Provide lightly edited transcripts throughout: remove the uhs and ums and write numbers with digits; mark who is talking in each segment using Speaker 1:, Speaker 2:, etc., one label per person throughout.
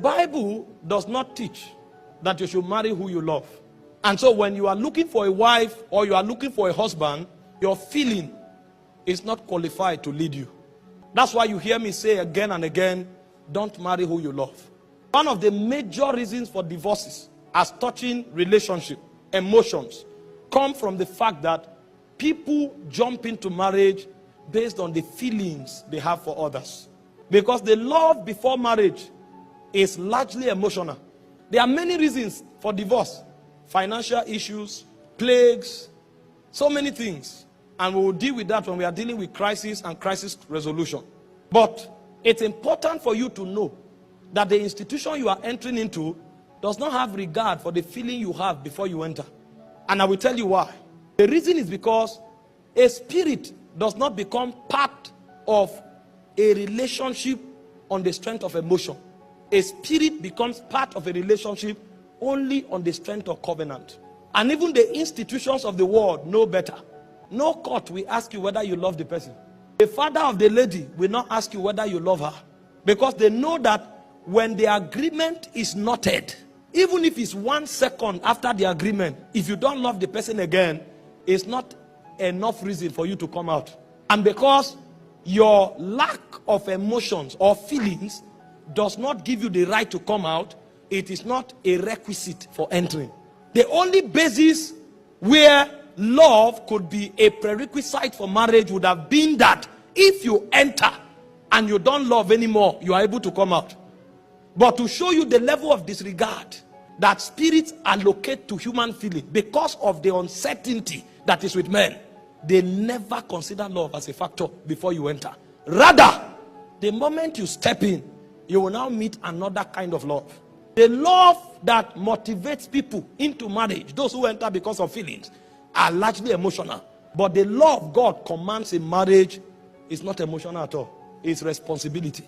Speaker 1: The Bible does not teach that you should marry who you love. And so when you are looking for a wife or you are looking for a husband, your feeling is not qualified to lead you. That's why you hear me say again and again, don't marry who you love. One of the major reasons for divorces as touching relationship, emotions, come from the fact that people jump into marriage based on the feelings they have for others. Because the love before marriage is largely emotional. There are many reasons for divorce. Financial issues, plagues, so many things. And we will deal with that when we are dealing with crisis and crisis resolution. But it's important for you to know that the institution you are entering into does not have regard for the feeling you have before you enter. And I will tell you why. The reason is because a spirit does not become part of a relationship on the strength of emotion. A spirit becomes part of a relationship only on the strength of covenant. And even the institutions of the world know better. No court will ask you whether you love the person. The father of the lady will not ask you whether you love her. Because they know that when the agreement is knotted, even if it's 1 second after the agreement, if you don't love the person again, it's not enough reason for you to come out. And because your lack of emotions or feelings does not give you the right to come out, it is not a requisite for entering. The only basis where love could be a prerequisite for marriage would have been that if you enter and you don't love anymore, you are able to come out. But to show you the level of disregard that spirits allocate to human feeling because of the uncertainty that is with men, they never consider love as a factor before you enter. Rather, the moment you step in, you will now meet another kind of love. The love that motivates people into marriage, those who enter because of feelings, are largely emotional. But the love God commands in marriage is not emotional at all. It's responsibility.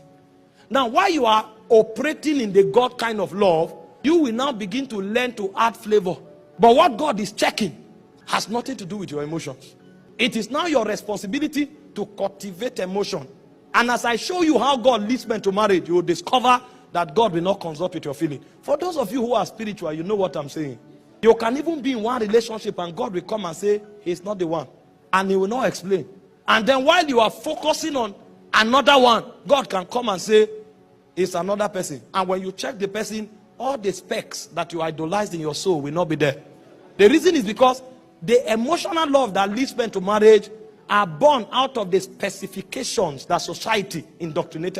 Speaker 1: Now, while you are operating in the God kind of love, you will now begin to learn to add flavor. But what God is checking has nothing to do with your emotions. It is now your responsibility to cultivate emotion. And as I show you how God leads men to marriage, you will discover that God will not consult with your feeling. For those of you who are spiritual, you know what I'm saying. You can even be in one relationship and God will come and say, he's not the one. And he will not explain. And then while you are focusing on another one, God can come and say, it's another person. And when you check the person, all the specs that you idolized in your soul will not be there. The reason is because the emotional love that leads men to marriage are born out of the specifications that society indoctrinated